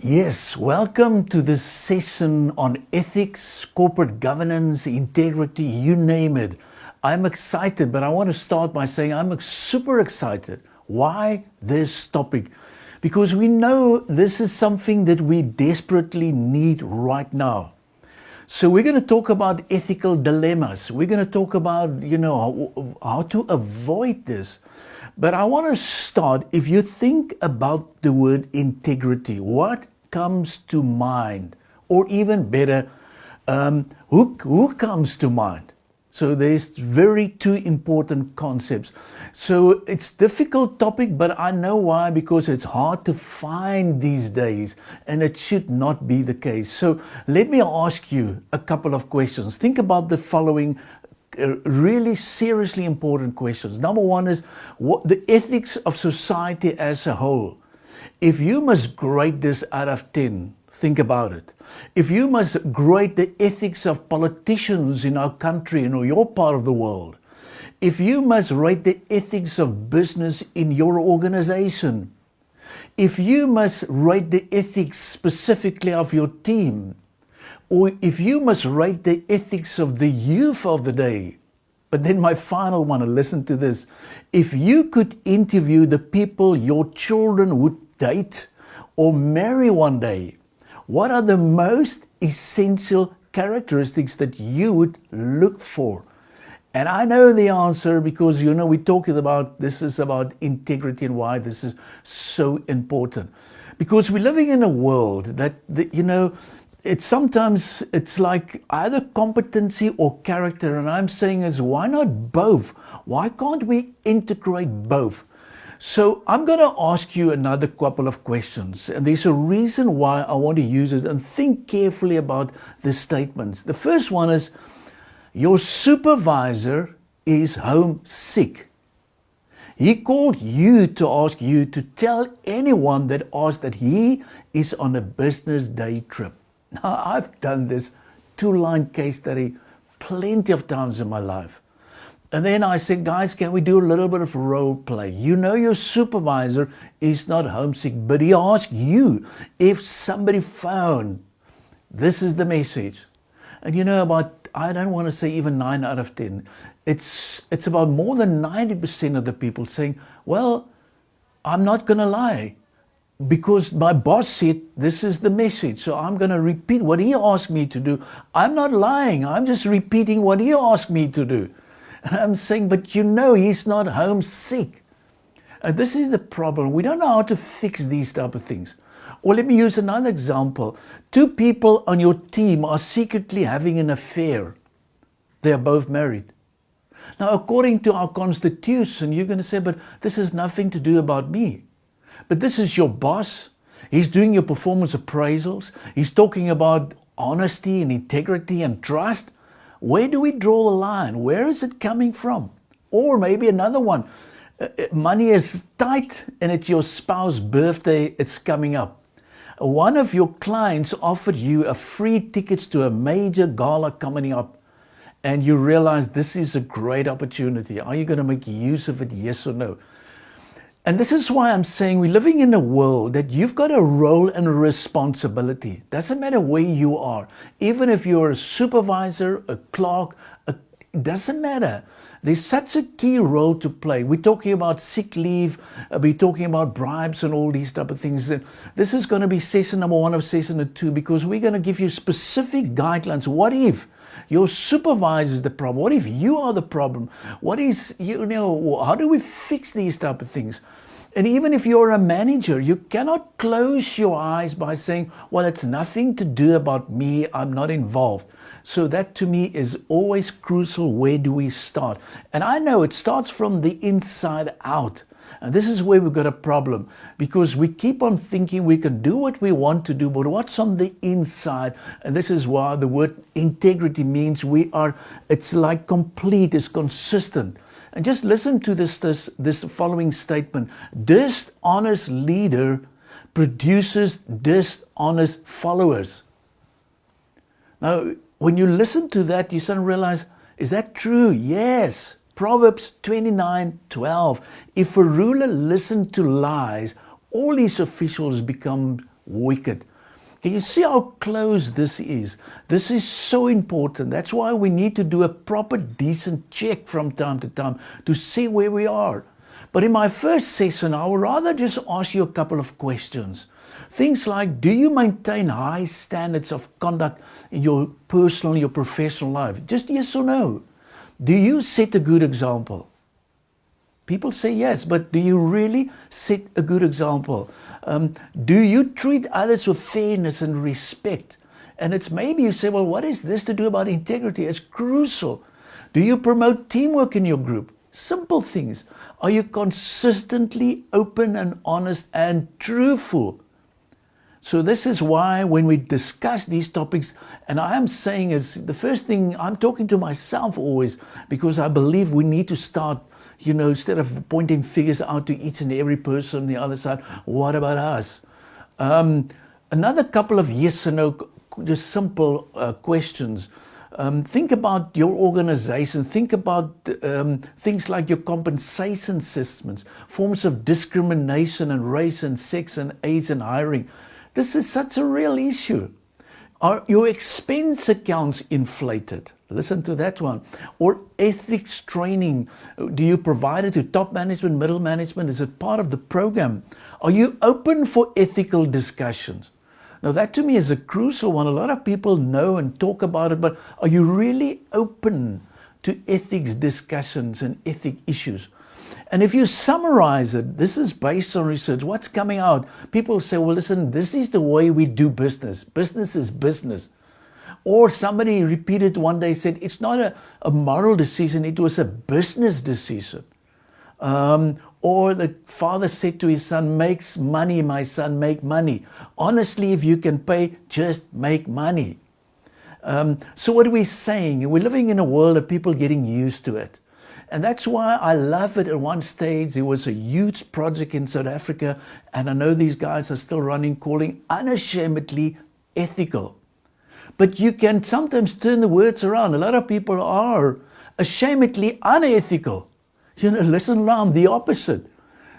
Yes, welcome to this session on ethics, corporate governance, integrity, you name it. I'm excited, but I want to start by saying I'm super excited. Why this topic? Because we know this is something that we desperately need right now. So we're going to talk about ethical dilemmas. We're going to talk about, how to avoid this. But I want to start, if you think about the word integrity, what comes to mind? Or even better, who comes to mind? So there's two important concepts. So it's difficult topic, but I know why, because it's hard to find these days, and it should not be the case. So let me ask you a couple of questions. Think about the following really seriously important questions. Number one is what the ethics of society as a whole. If you must grade this out of 10, think about it. If you must grade the ethics of politicians in our country, in your part of the world, if you must rate the ethics of business in your organization, if you must rate the ethics specifically of your team, or if you must rate the ethics of the youth of the day. But then my final one, and listen to this. If you could interview the people your children would date or marry one day, what are the most essential characteristics that you would look for? And I know the answer, because we're talking about, this is about integrity and why this is so important. Because we're living in a world that it's like either competency or character, and I'm saying is, why not both? Why can't we integrate both? So I'm going to ask you another couple of questions, and there's a reason why I want to use it, and think carefully about the statements. The first one is, your supervisor is homesick. He called you to ask you to tell anyone that asked that he is on a business day trip. Now, I've done this two-line case study plenty of times in my life. And then I said, guys, can we do a little bit of role play? Your supervisor is not homesick, but he asked you if somebody phoned. This is the message. And I don't want to say even 9 out of 10. It's about more than 90% of the people saying, well, I'm not going to lie, because my boss said this is the message, so I'm going to repeat what he asked me to do. I'm not lying, I'm just repeating what he asked me to do. And I'm saying, but he's not homesick. And this is the problem. We don't know how to fix these type of things. Or let me use another example. 2 people on your team are secretly having an affair. They are both married. Now, according to our constitution, you're going to say, but this has nothing to do about me. But this is your boss. He's doing your performance appraisals. He's talking about honesty and integrity and trust. Where do we draw the line? Where is it coming from? Or maybe another one. Money is tight and it's your spouse's birthday. It's coming up. One of your clients offered you a free tickets to a major gala coming up. And you realize this is a great opportunity. Are you going to make use of it? Yes or no? And this is why I'm saying we're living in a world that you've got a role and a responsibility. Doesn't matter where you are. Even if you're a supervisor, a clerk, it doesn't matter. There's such a key role to play. We're talking about sick leave. We're talking about bribes and all these type of things. And this is going to be session number 1 of session 2, because we're going to give you specific guidelines. What if your supervisor is the problem? What if you are the problem? What is, how do we fix these type of things? And even if you're a manager, you cannot close your eyes by saying, well, it's nothing to do about me, I'm not involved. So that to me is always crucial. Where do we start? And I know it starts from the inside out. And this is where we've got a problem, because we keep on thinking we can do what we want to do, but what's on the inside? And this is why the word integrity means it's like complete, it's consistent. And just listen to this following statement. Dishonest leader produces dishonest followers. Now, when you listen to that, you suddenly realize, is that true? Yes. Proverbs 29:12. If a ruler listens to lies, all his officials become wicked. Can you see how close this is? This is so important. That's why we need to do a proper, decent check from time to time to see where we are. But in my first session, I would rather just ask you a couple of questions. Things like, do you maintain high standards of conduct in your personal, your professional life? Just yes or no. Do you set a good example? People say yes, but do you really set a good example? Do you treat others with fairness and respect? And it's maybe you say, well, what is this to do about integrity? It's crucial. Do you promote teamwork in your group? Simple things. Are you consistently open and honest and truthful? So this is why when we discuss these topics, and I am saying is the first thing, I'm talking to myself always, because I believe we need to start, instead of pointing figures out to each and every person on the other side, what about us? Another couple of yes and no, just simple questions. Think about your organization. Think about things like your compensation systems, forms of discrimination and race and sex and age and hiring. This is such a real issue. Are your expense accounts inflated? Listen to that one. Or ethics training. Do you provide it to top management, middle management? Is it part of the program? Are you open for ethical discussions? Now that to me is a crucial one. A lot of people know and talk about it, but are you really open to ethics discussions and ethic issues? And if you summarize it, this is based on research. What's coming out? People say, well, listen, this is the way we do business. Business is business. Or somebody repeated one day, said, it's not a moral decision, it was a business decision. Or the father said to his son, makes money, my son, make money. Honestly, if you can pay, just make money. So what are we saying? We're living in a world of people getting used to it. And that's why I love it. At one stage, there was a huge project in South Africa, and I know these guys are still running, calling unashamedly ethical. But you can sometimes turn the words around. A lot of people are ashamedly unethical. Listen around, the opposite.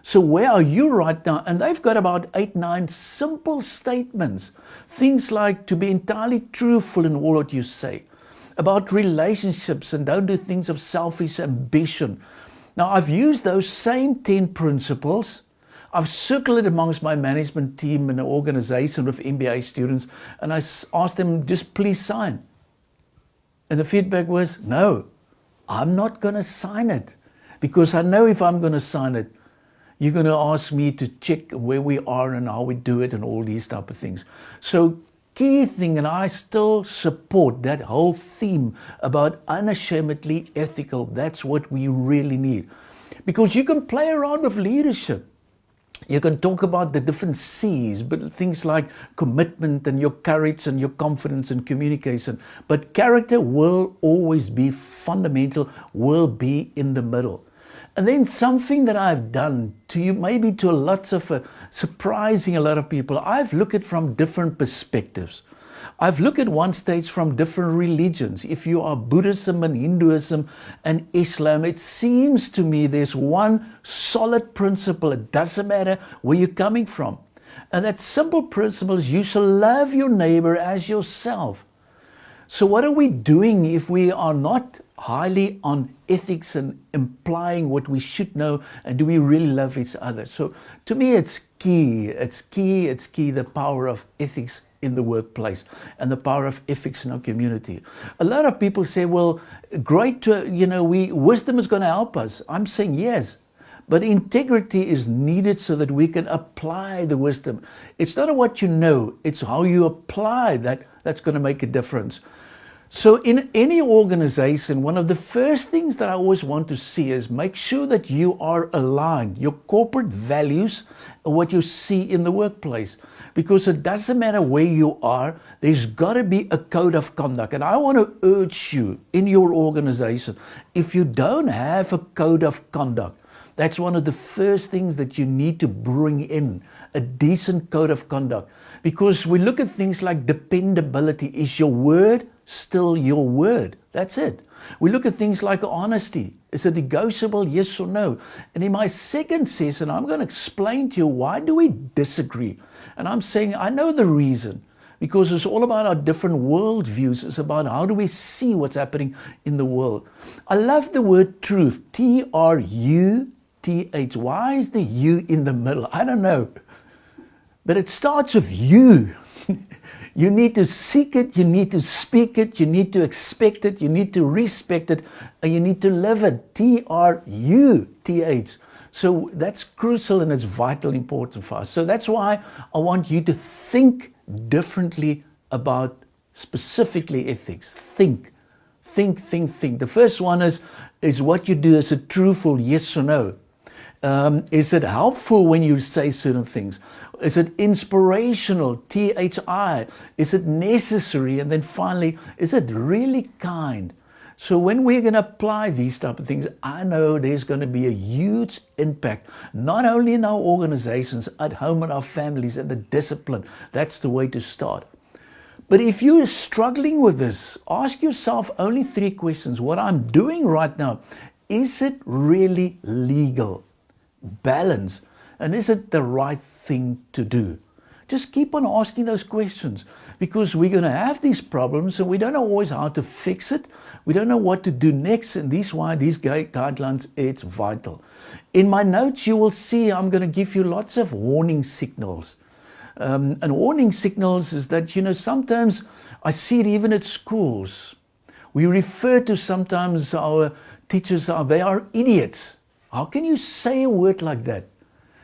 So where are you right now? And they've got about 8, 9 simple statements. Things like to be entirely truthful in all that you say. About relationships and don't do things of selfish ambition. Now, I've used those same 10 principles. I've circled it amongst my management team and an organization with MBA students, and I asked them, just please sign. And the feedback was, no, I'm not going to sign it, because I know if I'm going to sign it, you're going to ask me to check where we are and how we do it and all these type of things. So key thing, and I still support that whole theme about unashamedly ethical. That's what we really need. Because you can play around with leadership. You can talk about the different C's, but things like commitment and your courage and your confidence and communication. But character will always be fundamental, will be in the middle. And then something that I've done to you, maybe to lots of surprising a lot of people, I've looked at from different perspectives. I've looked at one stage from different religions. If you are Buddhism and Hinduism and Islam, it seems to me there's one solid principle. It doesn't matter where you're coming from. And that simple principle is you shall love your neighbor as yourself. So what are we doing if we are not highly on ethics and implying what we should know, and do we really love each other? So to me it's key, the power of ethics in the workplace and the power of ethics in our community. A lot of people say, well, great, wisdom is going to help us. I'm saying yes, but integrity is needed so that we can apply the wisdom. It's not what you know, it's how you apply that's going to make a difference. So in any organization, one of the first things that I always want to see is make sure that you are aligned, your corporate values, and what you see in the workplace. Because it doesn't matter where you are, there's got to be a code of conduct. And I want to urge you in your organization, if you don't have a code of conduct, that's one of the first things that you need to bring in, a decent code of conduct. Because we look at things like dependability. Is your word still your word? That's it. We look at things like honesty. Is it negotiable, yes or no? And in my second session, I'm going to explain to you why do we disagree. And I'm saying, I know the reason. because it's all about our different world views. It's about how do we see what's happening in the world. I love the word truth, Truth. Why is the U in the middle? I don't know. But it starts with you. You need to seek it, you need to speak it, you need to expect it, you need to respect it, and you need to live it. Truth. So that's crucial and it's vital important for us. So that's why I want you to think differently about specifically ethics. Think. The first one is what you do. Is it truthful, yes or no? Is it helpful when you say certain things? Is it inspirational, THI? Is it necessary? And then finally, is it really kind? So when we're going to apply these type of things, I know there's going to be a huge impact, not only in our organizations, at home, in our families, and the discipline. That's the way to start. But if you're struggling with this, ask yourself only 3 questions. What I'm doing right now, is it really legal? Balance, and is it the right thing to do? Just keep on asking those questions, because we're going to have these problems and we don't know always how to fix it. We don't know what to do next, and this is why these guidelines, it's vital. In my notes you will see I'm going to give you lots of warning signals. And warning signals is that, sometimes I see it even at schools. We refer to sometimes our teachers, they are idiots. How can you say a word like that?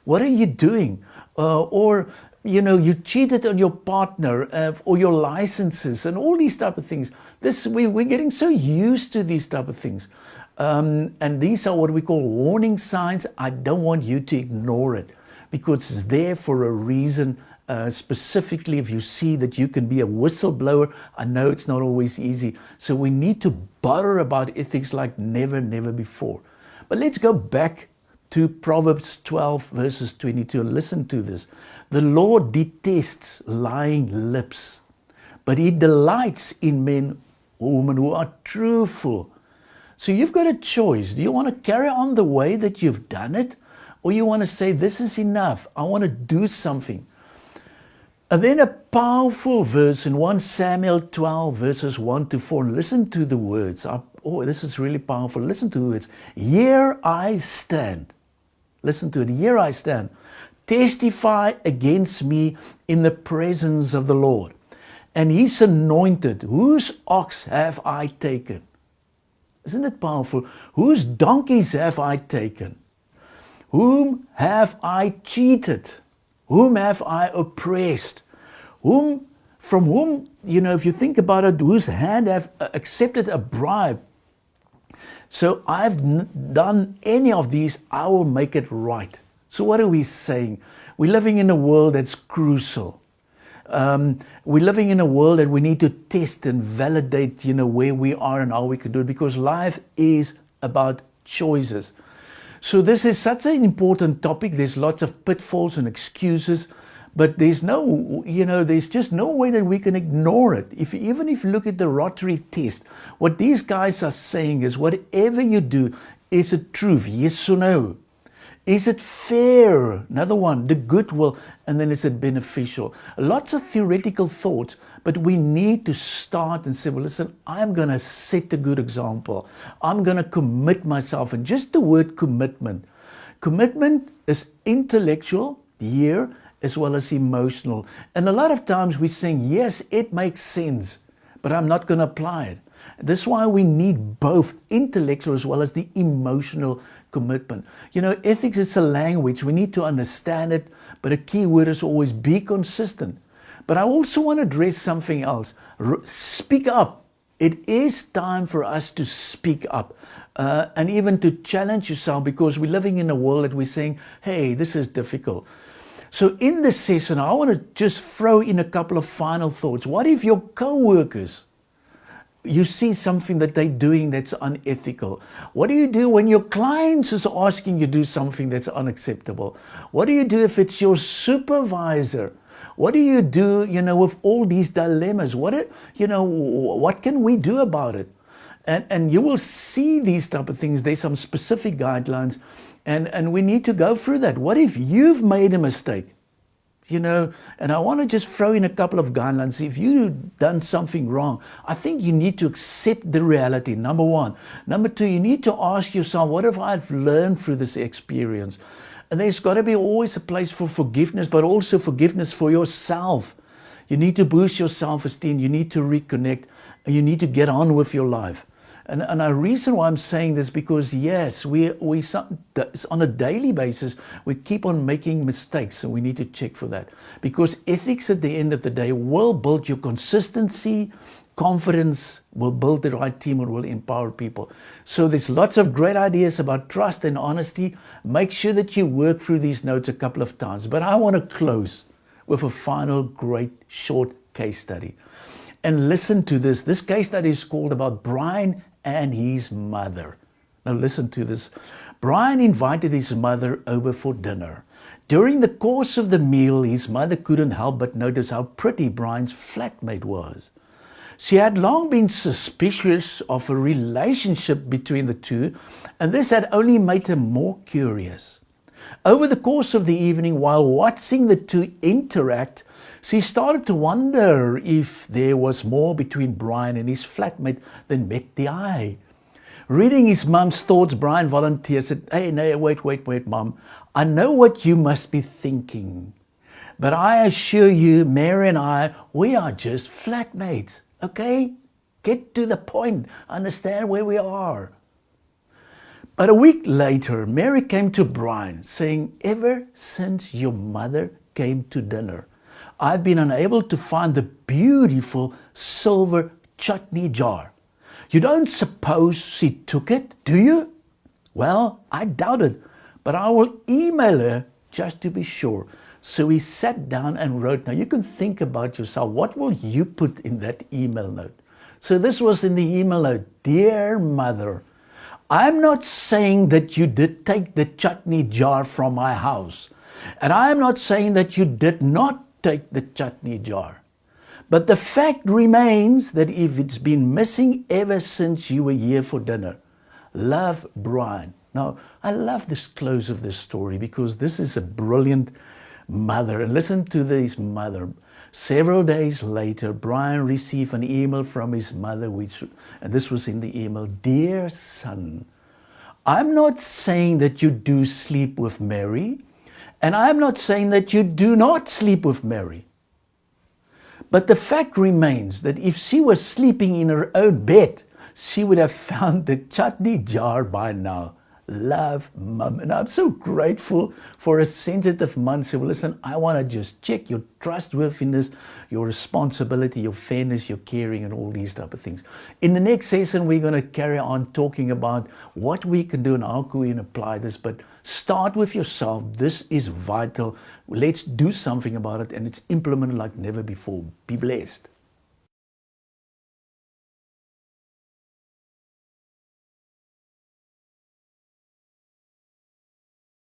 What are you doing? Or you cheated on your partner or your licenses and all these type of things. We're getting so used to these type of things. And these are what we call warning signs. I don't want you to ignore it, because it's there for a reason. Specifically, if you see that you can be a whistleblower, I know it's not always easy. So we need to bother about ethics like never before. But let's go back to Proverbs 12 verses 22. Listen to this. The Lord detests lying lips, but he delights in men or women who are truthful. So you've got a choice. Do you want to carry on the way that you've done it? Or you want to say, this is enough. I want to do something. And then a powerful verse in 1 Samuel 12 verses 1 to 4. Listen to the words. This is really powerful. Listen to the words. Here I stand. Listen to it. Here I stand. Testify against me in the presence of the Lord and his anointed. Whose ox have I taken? Isn't it powerful? Whose donkeys have I taken? Whom have I cheated? Whom have I oppressed? From whom, if you think about it, whose hand have accepted a bribe? So I've done any of these, I will make it right. So what are we saying? We're living in a world that's crucial. We're living in a world that we need to test and validate, where we are and how we can do it, because life is about choices. So this is such an important topic. There's lots of pitfalls and excuses, but there's just no way that we can ignore it. Even if you look at the Rotary test, what these guys are saying is whatever you do, is it truth, yes or no? Is it fair? Another one, the goodwill, and then is it beneficial? Lots of theoretical thoughts, but we need to start and say, well, listen, I'm going to set a good example. I'm going to commit myself. And just the word commitment. Commitment is intellectual here as well as emotional. And a lot of times we're saying, yes, it makes sense, but I'm not going to apply it. This is why we need both intellectual as well as the emotional commitment. Ethics is a language. We need to understand it, but a key word is always be consistent. But I also want to address something else. Speak up. It is time for us to speak up and even to challenge yourself, because we're living in a world that we're saying, hey, this is difficult. So in this session, I want to just throw in a couple of final thoughts. What if your co-workers, you see something that they're doing that's unethical? What do you do when your clients is asking you to do something that's unacceptable? What do you do if it's your supervisor? What do you do, with all these dilemmas? What can we do about it? And you will see these type of things. There's some specific guidelines, and we need to go through that. What if you've made a mistake? And I want to just throw in a couple of guidelines. If you've done something wrong, I think you need to accept the reality, number one. Number two, you need to ask yourself, what have I learned through this experience? And there's got to be always a place for forgiveness, but also forgiveness for yourself. You need to boost your self-esteem. You need to reconnect. And you need to get on with your life. And the reason why I'm saying this, because yes, we on a daily basis, we keep on making mistakes, so we need to check for that. Because ethics at the end of the day will build your consistency, confidence, will build the right team, and will empower people. So there's lots of great ideas about trust and honesty. Make sure that you work through these notes a couple of times. But I want to close with a final great short case study. And listen to this. This case study is called about Brian and his mother. Now listen to this. Brian invited his mother over for dinner. During the course of the meal, his mother couldn't help but notice how pretty Brian's flatmate was. She had long been suspicious of a relationship between the two, and this had only made her more curious. Over the course of the evening, while watching the two interact, she started to wonder if there was more between Brian and his flatmate than met the eye. Reading his mum's thoughts, Brian volunteered, said, "Hey, no, wait, Mum. I know what you must be thinking. But I assure you, Mary and I, we are just flatmates, okay? Get to the point. Understand where we are." But a week later, Mary came to Brian saying, "Ever since your mother came to dinner, I've been unable to find the beautiful silver chutney jar. You don't suppose she took it, do you?" "Well, I doubt it, but I will email her just to be sure." So he sat down and wrote. Now you can think about yourself. What will you put in that email note? So this was in the email note. "Dear mother, I'm not saying that you did take the chutney jar from my house. And I'm not saying that you did not take the chutney jar. But the fact remains that if it's been missing ever since you were here for dinner. Love, Brian." Now, I love this close of this story because this is a brilliant mother. And listen to this mother. Several days later, Brian received an email from his mother, and this was in the email. "Dear son, I'm not saying that you do sleep with Mary, and I'm not saying that you do not sleep with Mary. But the fact remains that if she was sleeping in her own bed, she would have found the chutney jar by now. Love, Mum." And I'm so grateful for a sensitive mum. So listen, I want to just check your trustworthiness, your responsibility, your fairness, your caring, and all these type of things. In the next session, we're going to carry on talking about what we can do and how can we apply this. But start with yourself. This is vital. Let's do something about it, and it's implemented like never before. Be blessed.